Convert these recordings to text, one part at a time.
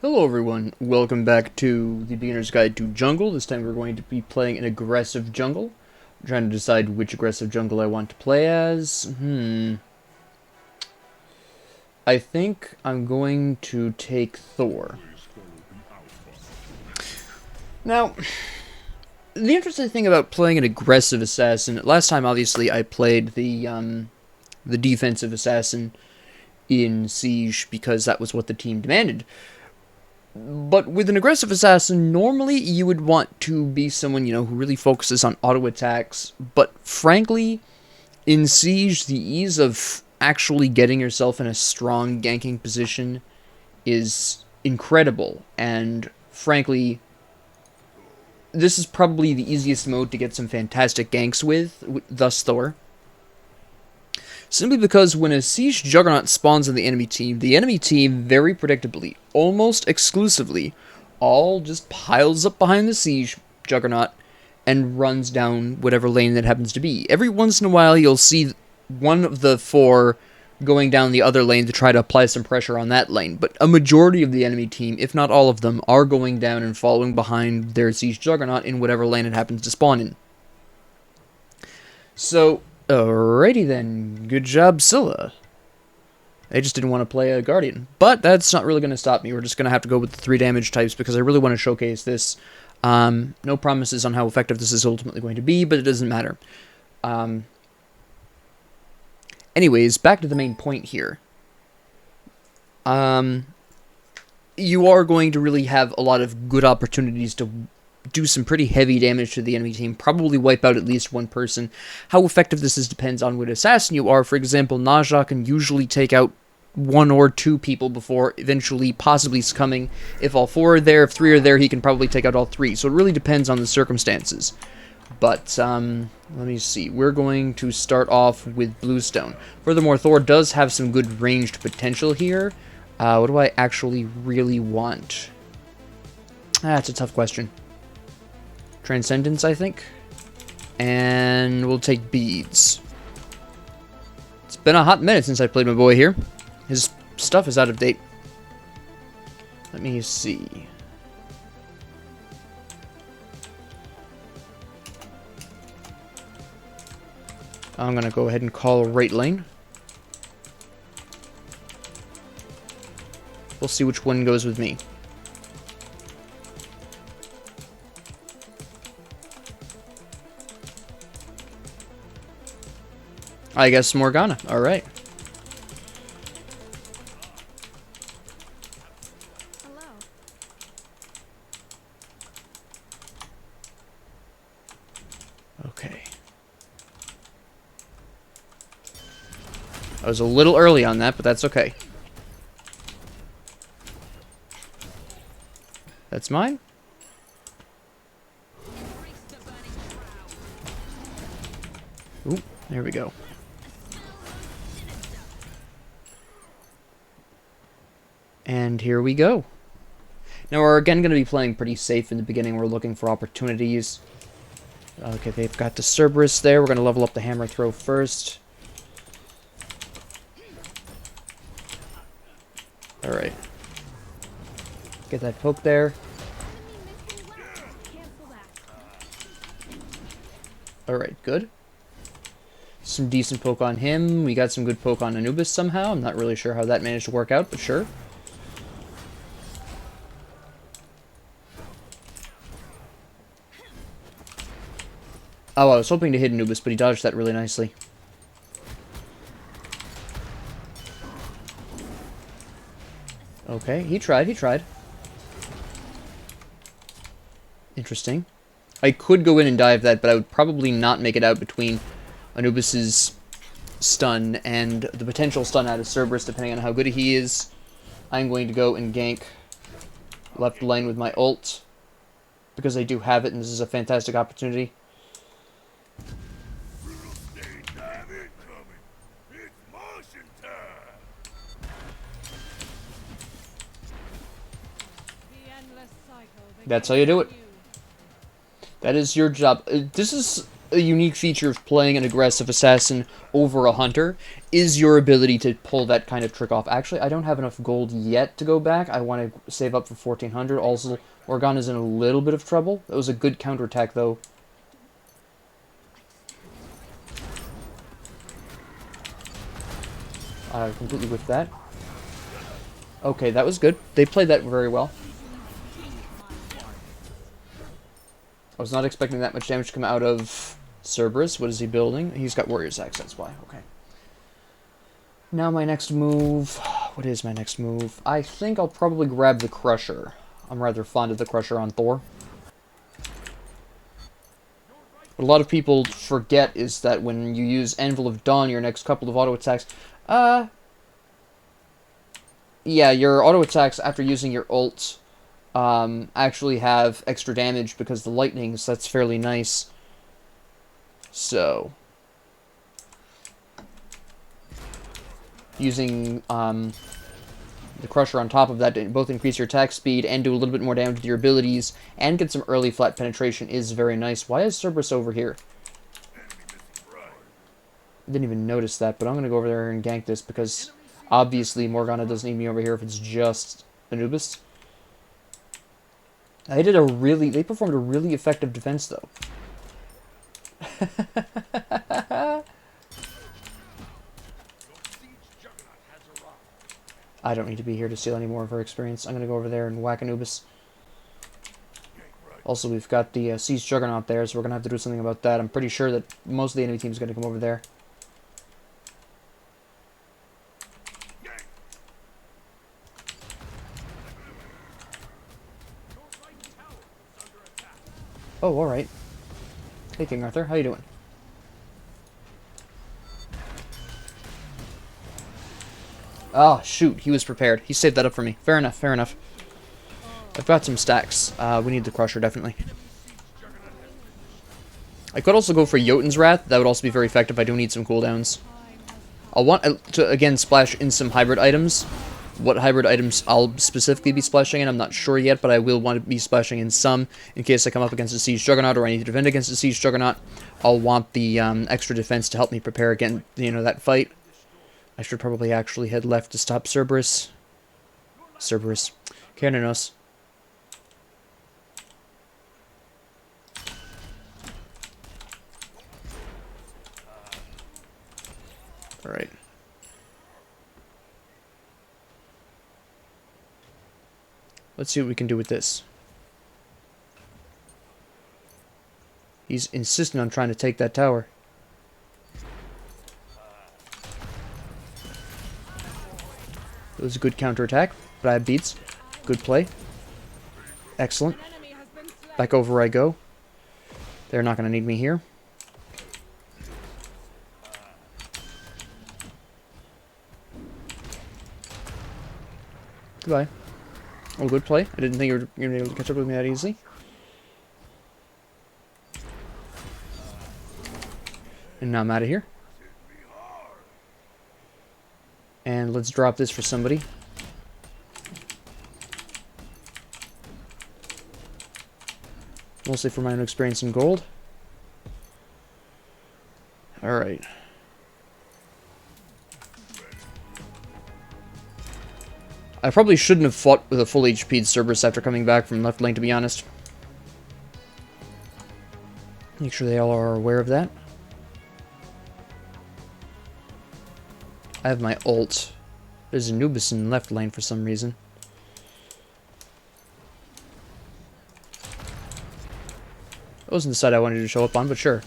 Hello everyone, welcome back to the Beginner's Guide to Jungle. This time we're going to be playing an aggressive jungle. I'm trying to decide which aggressive jungle I want to play as. I think I'm going to take Thor. Now, the interesting thing about playing an aggressive assassin, last time obviously I played the defensive assassin in Siege because that was what the team demanded. But with an aggressive assassin, normally you would want to be someone, who really focuses on auto attacks. But frankly, in Siege, the ease of actually getting yourself in a strong ganking position is incredible. And frankly, this is probably the easiest mode to get some fantastic ganks with, thus Thor. Simply because when a Siege Juggernaut spawns on the enemy team very predictably, almost exclusively, all just piles up behind the Siege Juggernaut and runs down whatever lane that happens to be. Every once in a while you'll see one of the four going down the other lane to try to apply some pressure on that lane, but a majority of the enemy team, if not all of them, are going down and following behind their Siege Juggernaut in whatever lane it happens to spawn in. So, alrighty then, good job, Scylla. I just didn't want to play a Guardian, but that's not really going to stop me. We're just going to have to go with the 3 damage types because I really want to showcase this. No promises on how effective this is ultimately going to be, but it doesn't matter. Anyways, back to the main point here. You are going to really have a lot of good opportunities to do some pretty heavy damage to the enemy team, probably wipe out at least one person. How effective this is depends on what assassin you are. For example, Naja can usually take out 1 or 2 people before eventually possibly succumbing. If all 4 are there, if 3 are there, he can probably take out all 3. So it really depends on the circumstances. But, let me see. We're going to start off with Bluestone. Furthermore, Thor does have some good ranged potential here. What do I actually really want? That's a tough question. Transcendence, I think. And we'll take beads. It's been a hot minute since I played my boy here. His stuff is out of date. Let me see. I'm going to go ahead and call right lane. We'll see which one goes with me. I guess Morgana. Alright. Hello. Okay. I was a little early on that, but that's okay. That's mine? Ooh, there we go. And here we go. Now we're again going to be playing pretty safe in the beginning. We're looking for opportunities. Okay, they've got the Cerberus there. We're going to level up the hammer throw first. Alright. Get that poke there. Alright, good. Some decent poke on him. We got some good poke on Anubis somehow. I'm not really sure how that managed to work out, but sure. Oh, I was hoping to hit Anubis, but he dodged that really nicely. Okay, he tried. Interesting. I could go in and dive that, but I would probably not make it out between Anubis's stun and the potential stun out of Cerberus, depending on how good he is. I'm going to go and gank left lane with my ult, because I do have it, and this is a fantastic opportunity. That's how you do it. That is your job. This is a unique feature of playing an aggressive assassin over a hunter is your ability to pull that kind of trick off. Actually, I don't have enough gold yet to go back. I want to save up for 1400. Also, Morgana's in a little bit of trouble. That was a good counterattack, though. I completely whiffed that. Okay, that was good. They played that very well. I was not expecting that much damage to come out of Cerberus. What is he building? He's got Warrior's Axe, that's why. Okay. Now my next move... What is my next move? I think I'll probably grab the Crusher. I'm rather fond of the Crusher on Thor. What a lot of people forget is that when you use Anvil of Dawn, your next couple of auto attacks... Yeah, your auto attacks after using your ult actually have extra damage because the lightnings, that's fairly nice. So, using the Crusher on top of that to both increase your attack speed and do a little bit more damage to your abilities and get some early flat penetration is very nice. Why is Cerberus over here? I didn't even notice that, but I'm going to go over there and gank this because obviously Morgana doesn't need me over here if it's just Anubis. They performed a really effective defense, though. I don't need to be here to steal any more of her experience. I'm going to go over there and whack Anubis. Also, we've got the Siege Juggernaut there, so we're going to have to do something about that. I'm pretty sure that most of the enemy team is going to come over there. Oh, alright. Hey, King Arthur, how you doing? Oh, shoot, he was prepared. He saved that up for me. Fair enough, fair enough. I've got some stacks. We need the Crusher, definitely. I could also go for Jotun's Wrath. That would also be very effective. I do need some cooldowns. I'll want to, again, splash in some hybrid items. What hybrid items I'll specifically be splashing in, I'm not sure yet, but I will want to be splashing in some in case I come up against a Siege Juggernaut or I need to defend against a Siege Juggernaut. I'll want the extra defense to help me prepare against, that fight. I should probably actually head left to stop Cerberus. Kernanos. Alright. Let's see what we can do with this. He's insistent on trying to take that tower. It was a good counterattack, but I have beats. Good play. Excellent. Back over I go. They're not going to need me here. Goodbye. Oh, good play. I didn't think you were going to be able to catch up with me that easily. And now I'm out of here. And let's drop this for somebody. Mostly for my own experience in gold. Alright. I probably shouldn't have fought with a full HP'd Cerberus after coming back from left lane, to be honest. Make sure they all are aware of that. I have my ult. There's Anubis in left lane for some reason. That wasn't the side I wanted to show up on, but sure.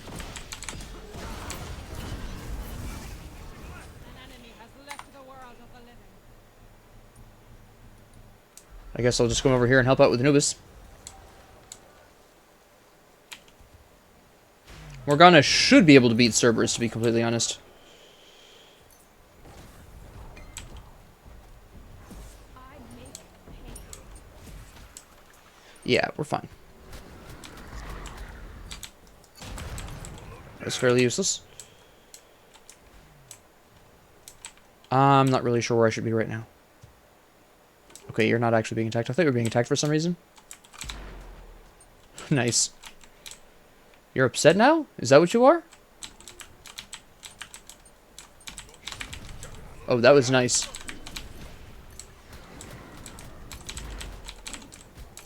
I guess I'll just come over here and help out with Anubis. Morgana should be able to beat Cerberus, to be completely honest. Yeah, we're fine. That's fairly useless. I'm not really sure where I should be right now. Okay, you're not actually being attacked. I thought you were being attacked for some reason. Nice. You're upset now? Is that what you are? Oh, that was nice.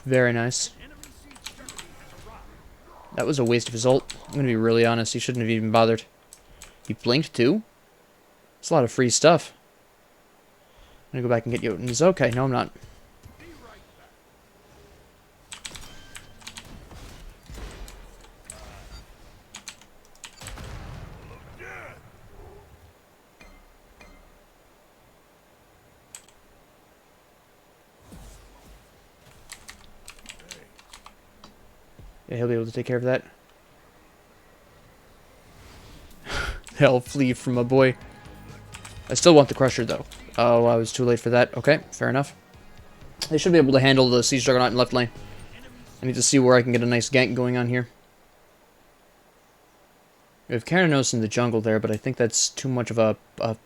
Very nice. That was a waste of his ult. I'm gonna be really honest, he shouldn't have even bothered. He blinked too? It's a lot of free stuff. I'm gonna go back and get Jotuns. Okay, no I'm not. Yeah, he'll be able to take care of that. Hell, flee from my boy. I still want the Crusher, though. Oh, I was too late for that. Okay, fair enough. They should be able to handle the Siege Juggernaut in left lane. I need to see where I can get a nice gank going on here. We have Karanos in the jungle there, but I think that's too much of a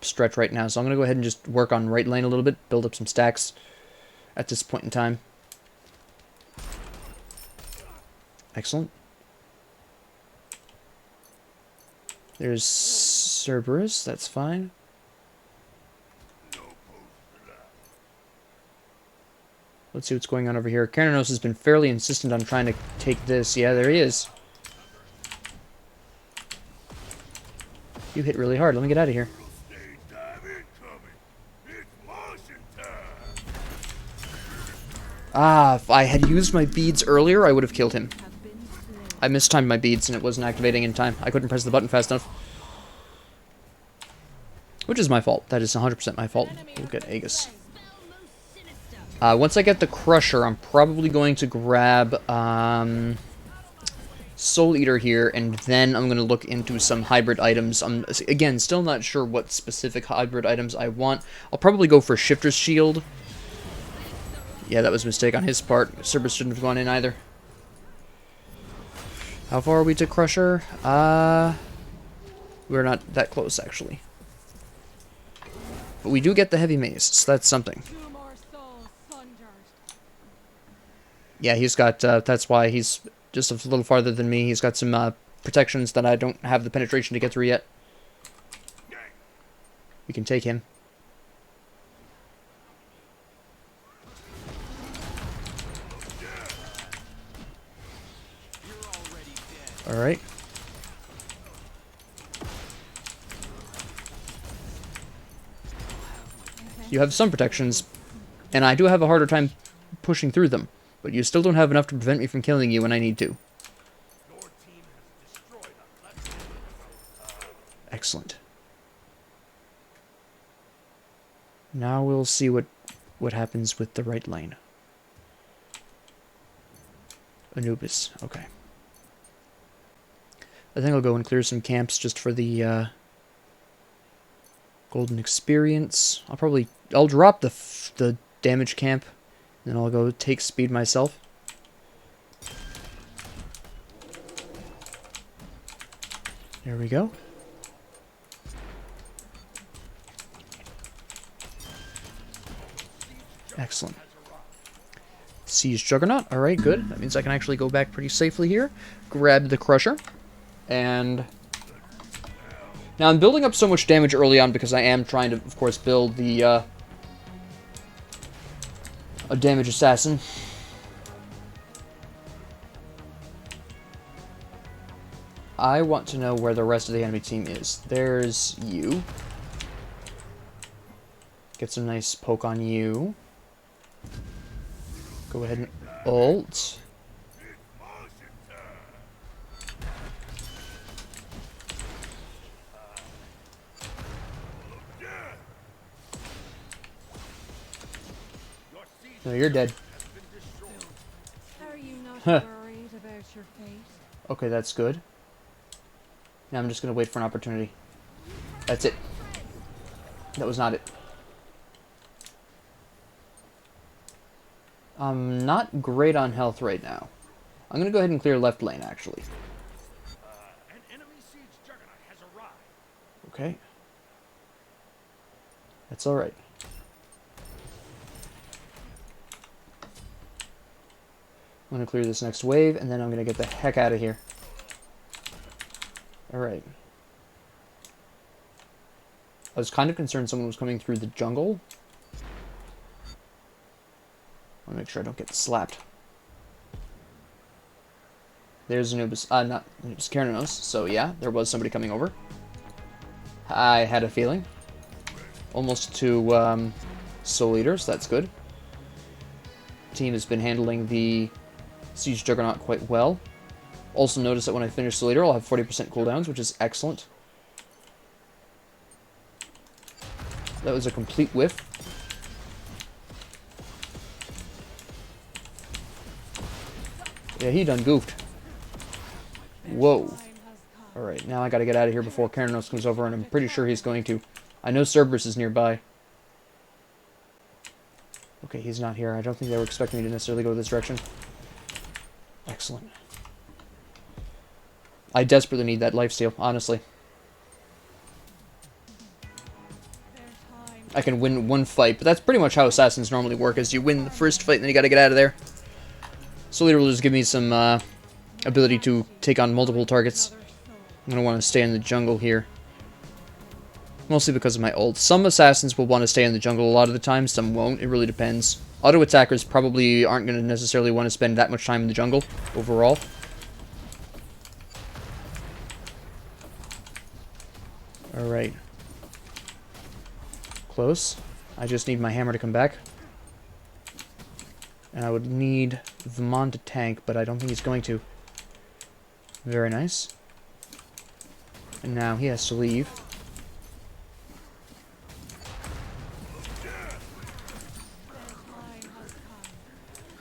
stretch right now. So I'm going to go ahead and just work on right lane a little bit, build up some stacks at this point in time. Excellent. There's Cerberus, that's fine. Let's see what's going on over here. Karanos has been fairly insistent on trying to take this. Yeah, there he is. You hit really hard. Let me get out of here. Ah, if I had used my beads earlier, I would have killed him. I mistimed my beads and it wasn't activating in time. I couldn't press the button fast enough. Which is my fault. That is 100% my fault. We'll get Aegis. Once I get the Crusher, I'm probably going to grab Soul Eater here, and then I'm going to look into some hybrid items. I'm, again, still not sure what specific hybrid items I want. I'll probably go for Shifter's Shield. Yeah, that was a mistake on his part. Cerberus shouldn't have gone in either. How far are we to Crusher? We're not that close, actually. But we do get the Heavy Mace, so that's something. Yeah, he's got, that's why he's just a little farther than me. He's got some protections that I don't have the penetration to get through yet. We can take him. Alright. You have some protections, and I do have a harder time pushing through them, but you still don't have enough to prevent me from killing you when I need to. Excellent. Now we'll see what happens with the right lane. Anubis, okay. I think I'll go and clear some camps just for the golden experience. I'll drop the damage camp, and then I'll go take speed myself. There we go. Excellent. Siege Juggernaut. Alright, good. That means I can actually go back pretty safely here. Grab the Crusher. And now I'm building up so much damage early on because I am trying to, of course, build the a damage assassin. I want to know where the rest of the enemy team is. There's you. Get some nice poke on you. Go ahead and ult. No, you're dead. Are you not worried about your fate? Okay, that's good. Now I'm just gonna wait for an opportunity. That's it. That was not it. I'm not great on health right now. I'm gonna go ahead and clear left lane, actually. An enemy siege juggernaut has arrived. Okay. That's alright. I'm gonna clear this next wave, and then I'm gonna get the heck out of here. Alright. I was kind of concerned someone was coming through the jungle. I want to make sure I don't get slapped. There's Anubis. Not Anubis, Keranos. So yeah, there was somebody coming over. I had a feeling. Almost to Soul Eaters, that's good. Team has been handling the Siege Juggernaut quite well. Also notice that when I finish Soul Eater, I'll have 40% cooldowns, which is excellent. That was a complete whiff. Yeah, he done goofed. Whoa. Alright, now I gotta get out of here before Keranos comes over, and I'm pretty sure he's going to. I know Cerberus is nearby. Okay, he's not here. I don't think they were expecting me to necessarily go this direction. Excellent. I desperately need that lifesteal, honestly. I can win one fight, but that's pretty much how assassins normally work, is you win the first fight and then you gotta get out of there. Soul Eater will just give me some ability to take on multiple targets. I'm gonna want to stay in the jungle here. Mostly because of my ult. Some assassins will want to stay in the jungle a lot of the time, some won't. It really depends. Auto attackers probably aren't going to necessarily want to spend that much time in the jungle overall. Alright. Close. I just need my hammer to come back. And I would need Vamon to tank, but I don't think he's going to. Very nice. And now he has to leave.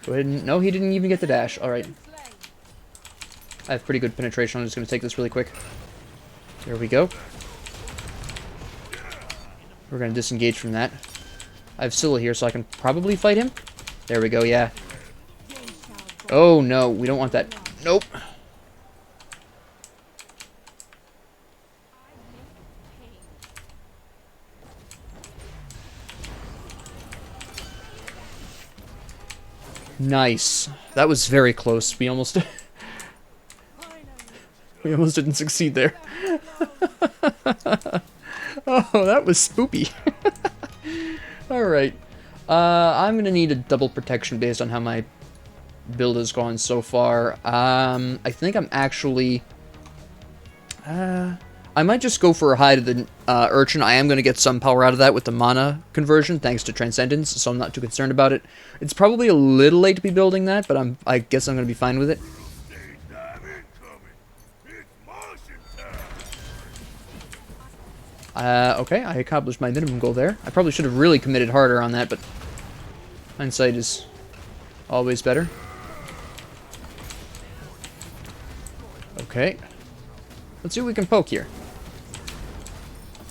Go ahead and... No, he didn't even get the dash. Alright. I have pretty good penetration. I'm just going to take this really quick. There we go. We're going to disengage from that. I have Scylla here, so I can probably fight him. There we go, yeah. Oh, no. We don't want that. Nope. Nice. That was very close. We almost... we almost didn't succeed there. Oh, that was spoopy. Alright. I'm gonna need a double protection based on how my build has gone so far. I think I'm actually... I might just go for a high to the Urchin. I am going to get some power out of that with the mana conversion, thanks to Transcendence, so I'm not too concerned about it. It's probably a little late to be building that, but I guess I'm going to be fine with it. Okay, I accomplished my minimum goal there. I probably should have really committed harder on that, but hindsight is always better. Okay. Let's see what we can poke here.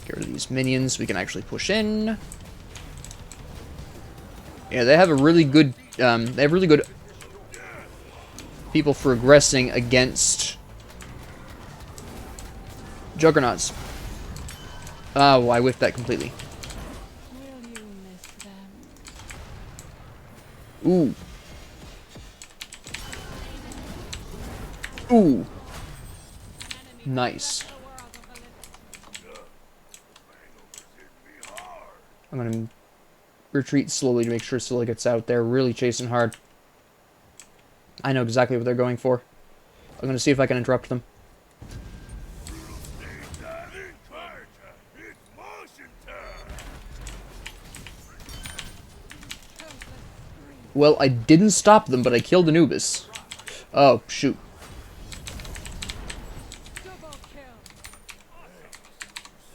Get rid of these minions. We can actually push in. Yeah, they have a really good... they have really good people for aggressing against Juggernauts. Oh, I whiffed that completely. Will you miss them? Ooh. Ooh. Nice. I'm gonna retreat slowly to make sure Scylla gets out there, really chasing hard. I know exactly what they're going for. I'm gonna see if I can interrupt them. Well, I didn't stop them, but I killed Anubis. Oh, shoot.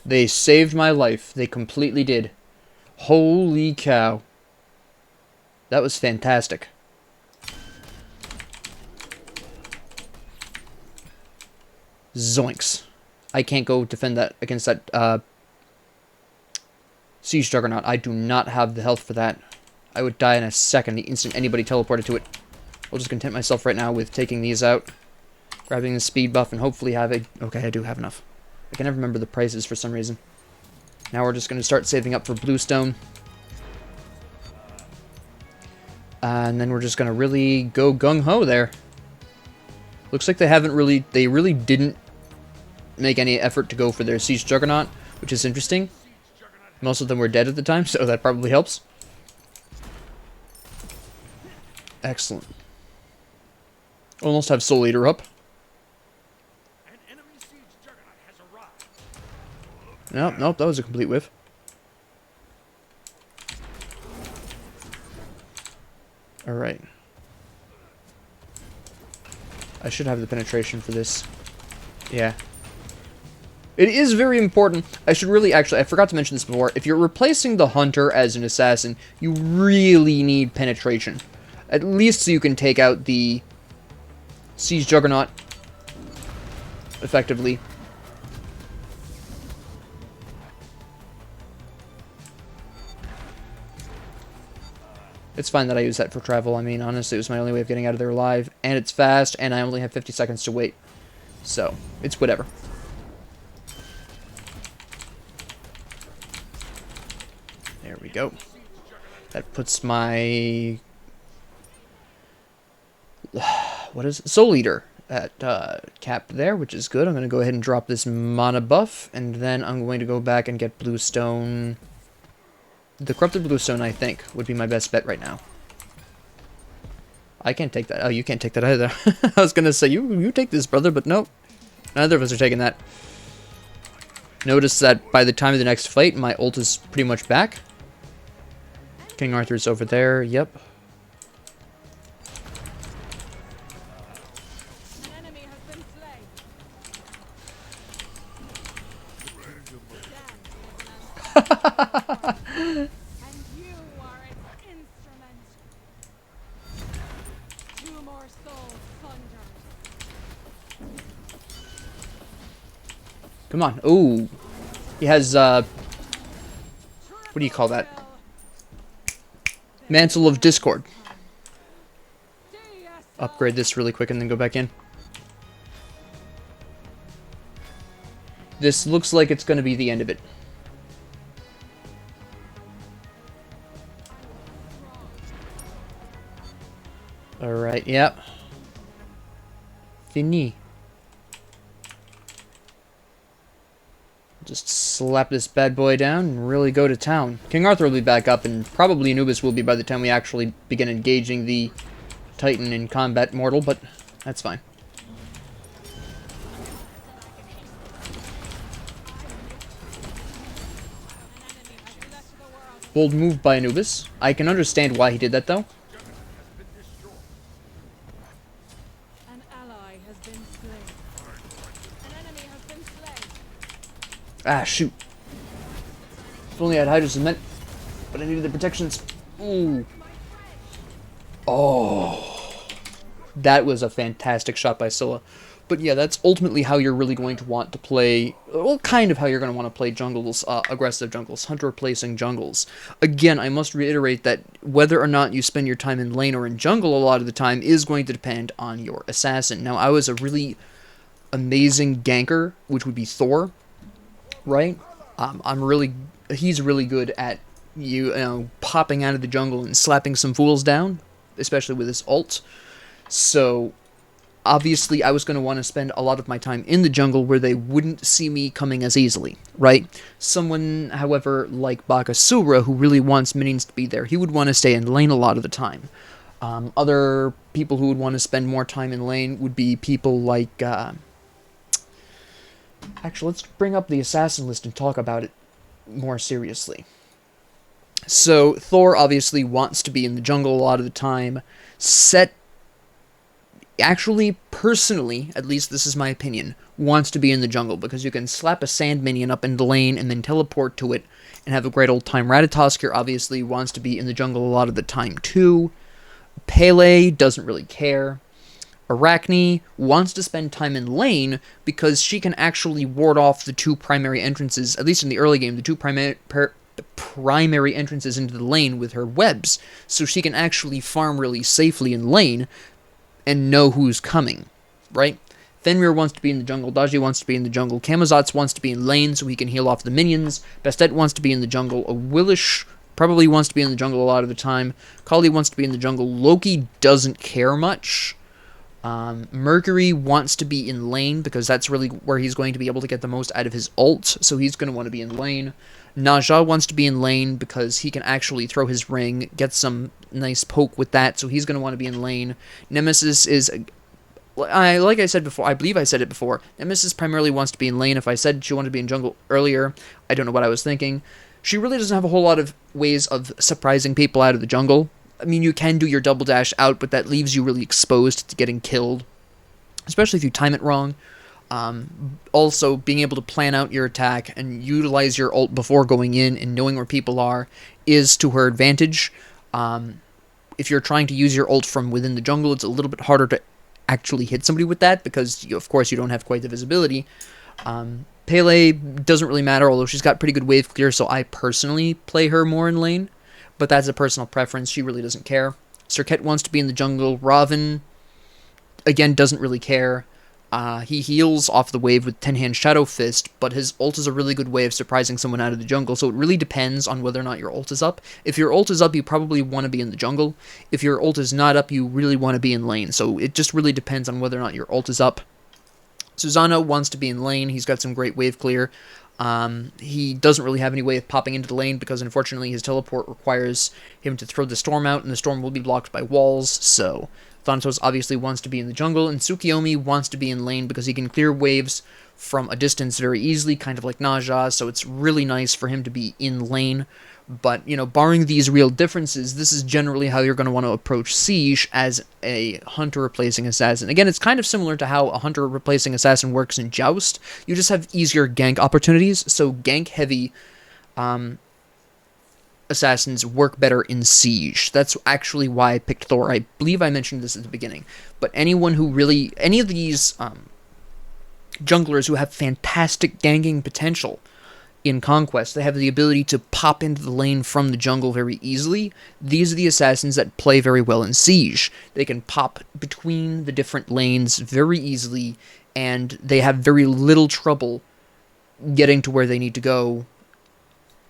They saved my life. They completely did. Holy cow. That was fantastic. Zoinks. I can't go defend that against that Siege Juggernaut. I do not have the health for that. I would die in a second the instant anybody teleported to it. I'll just content myself right now with taking these out, grabbing the speed buff, and hopefully have a... Okay, I do have enough. I can never remember the prices for some reason. Now we're just going to start saving up for Bluestone. And then we're just going to really go gung-ho there. Looks like they haven't really... They really didn't make any effort to go for their Siege Juggernaut, which is interesting. Most of them were dead at the time, so that probably helps. Excellent. Almost have Soul Eater up. An enemy siege juggernaut has arrived. Nope, nope, that was a complete whiff. Alright. I should have the penetration for this. Yeah. It is very important. I should really, actually, I forgot to mention this before. If you're replacing the Hunter as an assassin, you really need penetration. At least so you can take out the Siege Juggernaut effectively. It's fine that I use that for travel. I mean, honestly, it was my only way of getting out of there alive. And it's fast, and I only have 50 seconds to wait. So, it's whatever. There we go. That puts my... what is it? Soul Eater at capped there, which is good. I'm going to go ahead and drop this mana buff, and then I'm going to go back and get Bluestone. The Corrupted Bluestone, I think, would be my best bet right now. I can't take that. Oh, you can't take that either. I was going to say, you take this, brother, but nope. Neither of us are taking that. Notice that by the time of the next fight, my ult is pretty much back. King Arthur's over there, yep. An enemy has been slain. And you are its instrument. 2 more souls sundered. Come on. Ooh. He has, what do you call that? Mantle of Discord. Upgrade this really quick and then go back in. This looks like it's going to be the end of it. Alright, yep. Fini. Just slap this bad boy down and really go to town. King Arthur will be back up, and probably Anubis will be by the time we actually begin engaging the Titan in combat mortal, but that's fine. Bold move by Anubis. I can understand why he did that, though. An ally has been slain. An enemy has been slain. Ah, shoot. If only I had Hydra Cement, but I needed the protections. Ooh. Oh. That was a fantastic shot by Scylla. But yeah, that's ultimately how you're really going to want to play, well, kind of how you're going to want to play jungles, aggressive jungles, hunter replacing jungles. Again, I must reiterate that whether or not you spend your time in lane or in jungle a lot of the time is going to depend on your assassin. Now, I was a amazing ganker, which would be Thor, right? He's really good at popping out of the jungle and slapping some fools down, especially with his ult. So obviously I was going to want to spend a lot of my time in the jungle where they wouldn't see me coming as easily, right? Someone, however, like Bakasura, who really wants minions to be there, he would want to stay in lane a lot of the time. Other people who would want to spend more time in lane would be people like... Actually, let's bring up the assassin list and talk about it more seriously. So, Thor obviously wants to be in the jungle a lot of the time. Set... Actually, personally, at least this is my opinion, wants to be in the jungle, because you can slap a sand minion up in the lane and then teleport to it and have a great old time. Ratatoskr obviously wants to be in the jungle a lot of the time too. Pele doesn't really care. Arachne wants to spend time in lane because she can actually ward off the 2 primary entrances, at least in the early game, the 2 primary entrances into the lane with her webs, so she can actually farm really safely in lane and know who's coming, right? Fenrir wants to be in the jungle, Daji wants to be in the jungle, Camazotz wants to be in lane so he can heal off the minions, Bastet wants to be in the jungle, Awilish probably wants to be in the jungle a lot of the time, Kali wants to be in the jungle, Loki doesn't care much. Mercury wants to be in lane because that's really where he's going to be able to get the most out of his ult, so he's going to want to be in lane. Naja wants to be in lane because he can actually throw his ring, get some nice poke with that, so he's going to want to be in lane. Nemesis is... like I said before, I believe I said it before, Nemesis primarily wants to be in lane. If I said she wanted to be in jungle earlier, I don't know what I was thinking. She really doesn't have a whole lot of ways of surprising people out of the jungle. I mean, you can do your double dash out, but that leaves you really exposed to getting killed, especially if you time it wrong. Also, being able to plan out your attack and utilize your ult before going in and knowing where people are is to her advantage. If you're trying to use your ult from within the jungle, it's a little bit harder to actually hit somebody with that because, of course, you don't have quite the visibility. Pele doesn't really matter, although she's got pretty good wave clear, so I personally play her more in lane. But that's a personal preference. She really doesn't care. Serket wants to be in the jungle. Raven, again, doesn't really care. He heals off the wave with 10-hand Shadow Fist, but his ult is a really good way of surprising someone out of the jungle, so it really depends on whether or not your ult is up. If your ult is up, you probably want to be in the jungle. If your ult is not up, you really want to be in lane, so it just really depends on whether or not your ult is up. Susano wants to be in lane. He's got some great wave clear. He doesn't really have any way of popping into the lane because unfortunately his teleport requires him to throw the storm out, and the storm will be blocked by walls, so Thanatos obviously wants to be in the jungle, and Tsukiyomi wants to be in lane because he can clear waves from a distance very easily, kind of like Naja, so it's really nice for him to be in lane. But, you know, barring these real differences, this is generally how you're going to want to approach Siege as a hunter replacing assassin. Again, it's kind of similar to how a hunter replacing assassin works in Joust. You just have easier gank opportunities, so gank-heavy assassins work better in Siege. That's actually why I picked Thor. I believe I mentioned this at the beginning. But anyone who really... any of these junglers who have fantastic ganking potential in Conquest, they have the ability to pop into the lane from the jungle very easily. These are the assassins that play very well in Siege. They can pop between the different lanes very easily, and they have very little trouble getting to where they need to go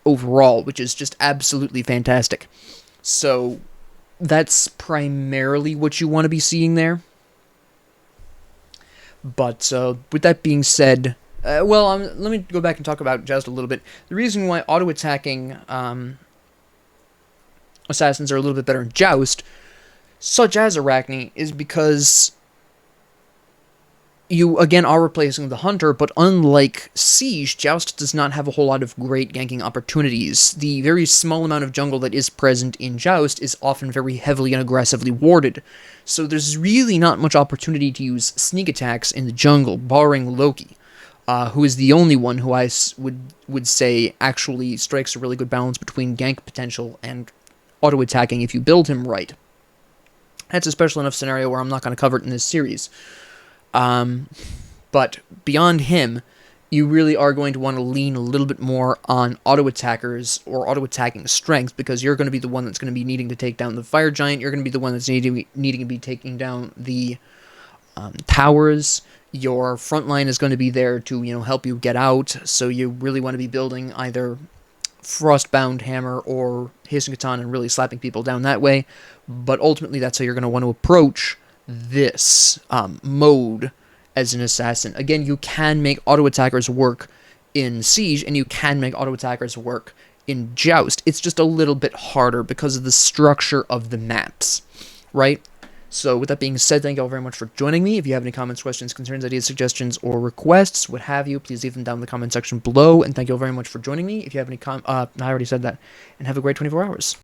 overall, which is just absolutely fantastic. So that's primarily what you want to be seeing there. But with that being said... let me go back and talk about Joust a little bit. The reason why auto-attacking assassins are a little bit better in Joust, such as Arachne, is because you, again, are replacing the Hunter, but unlike Siege, Joust does not have a whole lot of great ganking opportunities. The very small amount of jungle that is present in Joust is often very heavily and aggressively warded, so there's really not much opportunity to use sneak attacks in the jungle, barring Loki. Who is the only one who I would say actually strikes a really good balance between gank potential and auto-attacking if you build him right. That's a special enough scenario where I'm not going to cover it in this series. But beyond him, you really are going to want to lean a little bit more on auto-attackers or auto-attacking strength, because you're going to be the one that's going to be needing to take down the Fire Giant, you're going to be the one that's needing to be taking down the towers. Your front line is going to be there to, help you get out, so you really want to be building either Frostbound Hammer or Hasten Katana and really slapping people down that way, but ultimately that's how you're going to want to approach this mode as an assassin. Again, you can make auto-attackers work in Siege, and you can make auto-attackers work in Joust. It's just a little bit harder because of the structure of the maps, right? So with that being said, thank you all very much for joining me. If you have any comments, questions, concerns, ideas, suggestions, or requests, what have you, please leave them down in the comment section below. And thank you all very much for joining me. If you have any I already said that. And have a great 24 hours.